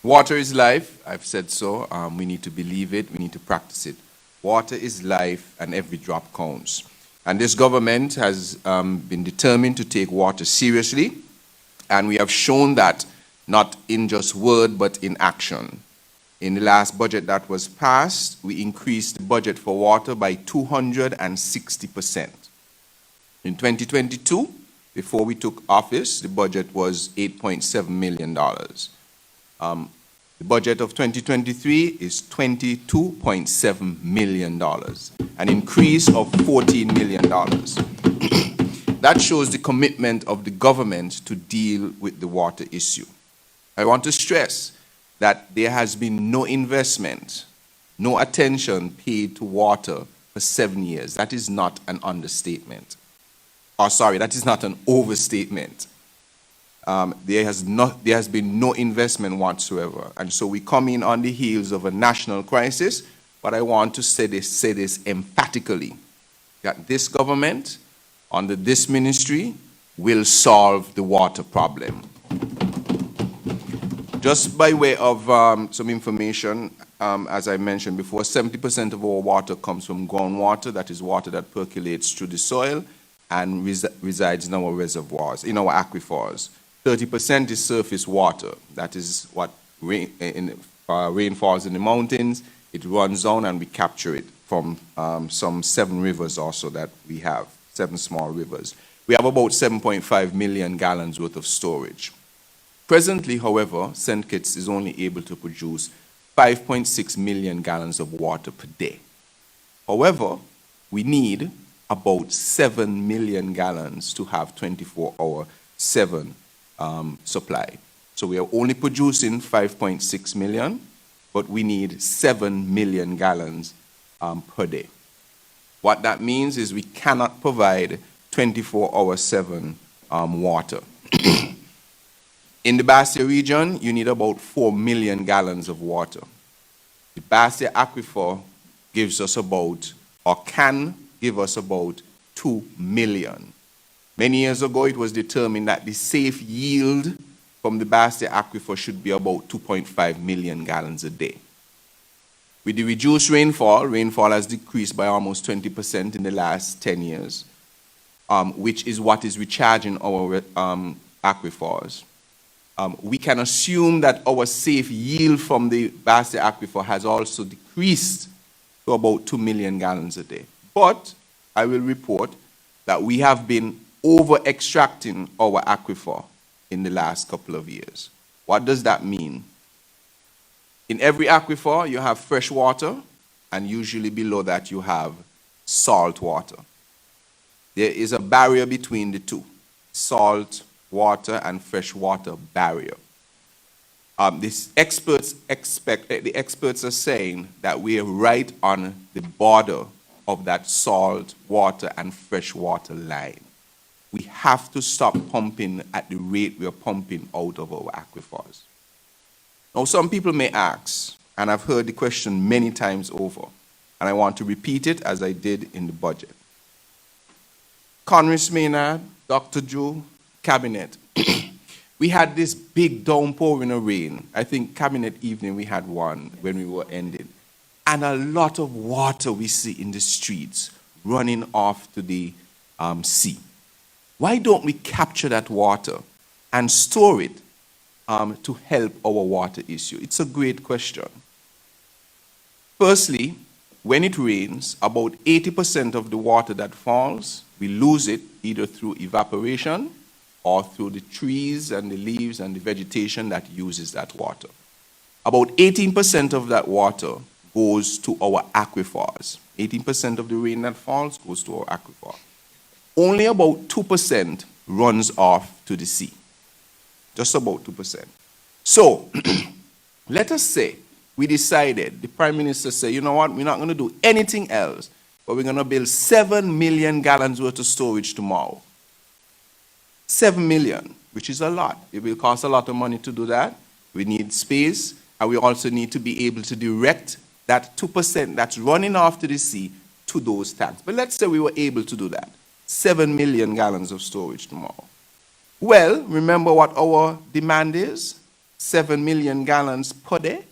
Water is life. I've said so. We need to believe it. We need to practice it. Water is life, and every drop counts. And this government has been determined to take water seriously, and we have shown that not in just word, but in action. In the last budget that was passed, we increased the budget for water by 260%. In 2022, before we took office, the budget was $8.7 million. The budget of 2023 is $22.7 million, an increase of $14 million. That shows the commitment of the government to deal with the water issue. I want to stress that there has been no investment, no attention paid to water for 7 years. That is not an understatement. That is not an overstatement. There has been no investment whatsoever. And so we come in on the heels of a national crisis, but I want to say this emphatically, that this government, under this ministry, will solve the water problem. Just by way of some information, as I mentioned before, 70% of our water comes from groundwater, that is water that percolates through the soil and resides in our reservoirs, in our aquifers. 30% is surface water. That is what rain falls in the mountains. It runs down and we capture it from some 7 rivers also that we have, 7 small rivers. We have about 7.5 million gallons worth of storage. Presently, however, St. Kitts is only able to produce 5.6 million gallons of water per day. However, we need about 7 million gallons to have 24/7 supply. So we are only producing 5.6 million, but we need 7 million gallons per day. What that means is we cannot provide 24/7 water. In the Bastia region, you need about 4 million gallons of water. The Bastia aquifer gives us about, or can give us about 2 million. Many years ago, it was determined that the safe yield from the Bastia aquifer should be about 2.5 million gallons a day. With the reduced rainfall has decreased by almost 20% in the last 10 years, which is what is recharging our aquifers. We can assume that our safe yield from the Bastia aquifer has also decreased to about 2 million gallons a day. But I will report that we have been over-extracting our aquifer in the last couple of years. What does that mean? In every aquifer, you have fresh water, and usually below that you have salt water. There is a barrier between the two, salt water and fresh water barrier. The experts are saying that we are right on the border of that salt water and fresh water line. We have to stop pumping at the rate we are pumping out of our aquifers. Now, some people may ask, and I've heard the question many times over, and I want to repeat it as I did in the budget. Konris Maynard, Dr. Joe, Cabinet, we had this big downpouring of rain. I think Cabinet evening we had one when we were ending. And a lot of water we see in the streets running off to the sea. Why don't we capture that water and store it to help our water issue? It's a great question. Firstly, when it rains, about 80% of the water that falls, we lose it either through evaporation or through the trees and the leaves and the vegetation that uses that water. About 18% of that water goes to our aquifers. 18% of the rain that falls goes to our aquifer. Only about 2% runs off to the sea. Just about 2%. So, let us say we decided, the Prime Minister said, you know what, we're not going to do anything else, but we're going to build 7 million gallons worth of storage tomorrow. 7 million, which is a lot. It will cost a lot of money to do that. We need space, and we also need to be able to direct that 2% that's running off to the sea to those tanks. But let's say we were able to do that. 7 million gallons of storage tomorrow. Well, remember what our demand is? 7 million gallons per day.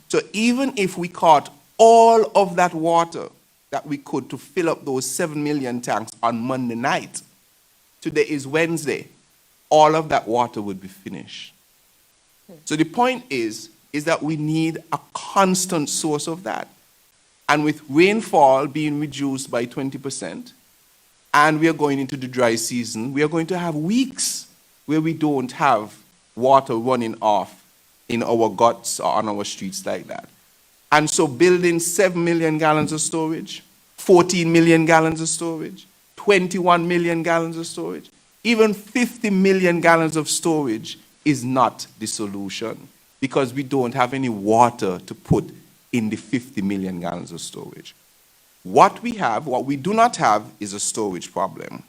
So even if we caught all of that water that we could to fill up those 7 million tanks on Monday night, today is Wednesday, all of that water would be finished. So the point is that we need a constant source of that. And with rainfall being reduced by 20%, and we are going into the dry season, we are going to have weeks where we don't have water running off in our guts or on our streets like that. And so building 7 million gallons of storage, 14 million gallons of storage, 21 million gallons of storage, even 50 million gallons of storage is not the solution, because we don't have any water to put in the 50 million gallons of storage. What we do not have is a storage problem.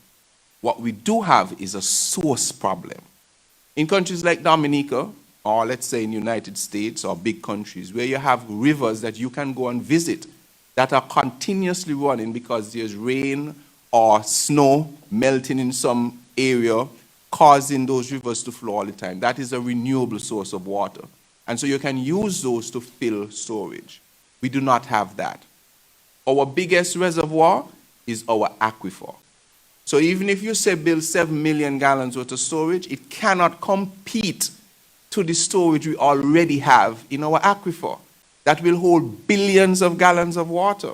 What we do have is a source problem. In countries like Dominica, or let's say in the United States or big countries, where you have rivers that you can go and visit that are continuously running because there's rain or snow melting in some area, causing those rivers to flow all the time. That is a renewable source of water. And so you can use those to fill storage. We do not have that. Our biggest reservoir is our aquifer. So even if you say build 7 million gallons worth of storage, it cannot compete to the storage we already have in our aquifer that will hold billions of gallons of water.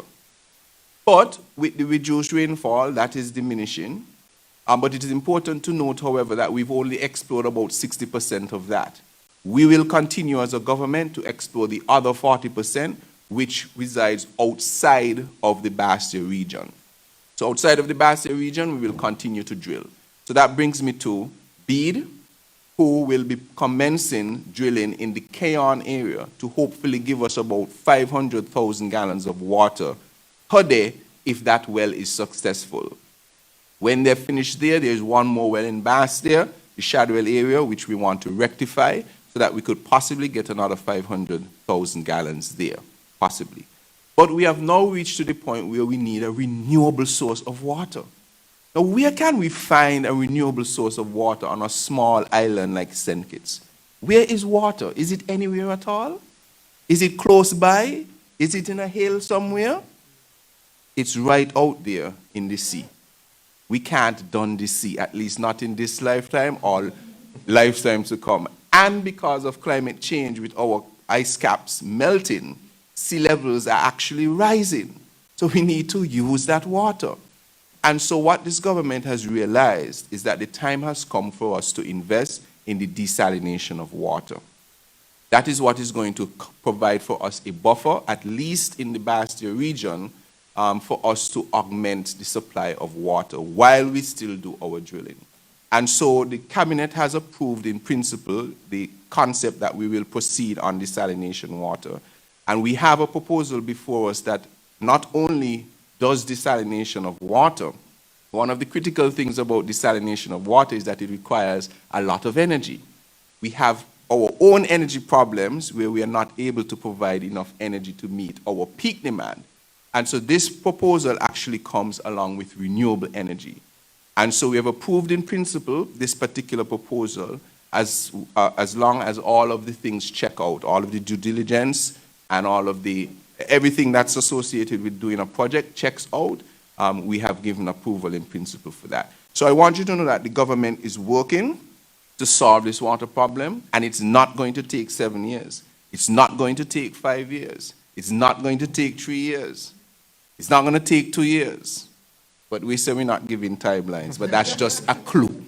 But with the reduced rainfall, that is diminishing. But it is important to note, however, that we've only explored about 60% of that. We will continue as a government to explore the other 40%, which resides outside of the Bastia region. So outside of the Bastia region, we will continue to drill. So that brings me to BEAD, who will be commencing drilling in the Keon area to hopefully give us about 500,000 gallons of water per day if that well is successful. When they're finished there's one more well in Bastia, the Shadwell area, which we want to rectify so that we could possibly get another 500,000 gallons there, possibly. But we have now reached to the point where we need a renewable source of water. Now, where can we find a renewable source of water on a small island like St. Kitts? Where is water? Is it anywhere at all? Is it close by? Is it in a hill somewhere? It's right out there in the sea. We can't dun the sea, at least not in this lifetime or lifetimes to come. And because of climate change, with our ice caps melting, sea levels are actually rising. So we need to use that water. And so what this government has realized is that the time has come for us to invest in the desalination of water. That is what is going to provide for us a buffer, at least in the Bastia region, for us to augment the supply of water while we still do our drilling. And so the cabinet has approved in principle the concept that we will proceed on desalination water. And we have a proposal before us that not only does desalination of water, one of the critical things about desalination of water is that it requires a lot of energy. We have our own energy problems where we are not able to provide enough energy to meet our peak demand. And so this proposal actually comes along with renewable energy. And so we have approved in principle this particular proposal as long as all of the things check out, all of the due diligence and all of everything that's associated with doing a project checks out, we have given approval in principle for that. So I want you to know that the government is working to solve this water problem, and it's not going to take 7 years. It's not going to take 5 years. It's not going to take 3 years. It's not going to take 2 years. But we say we're not giving timelines, but that's just a clue,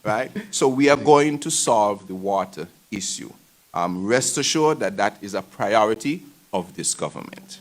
right? So we are going to solve the water issue. Rest assured that that is a priority of this government.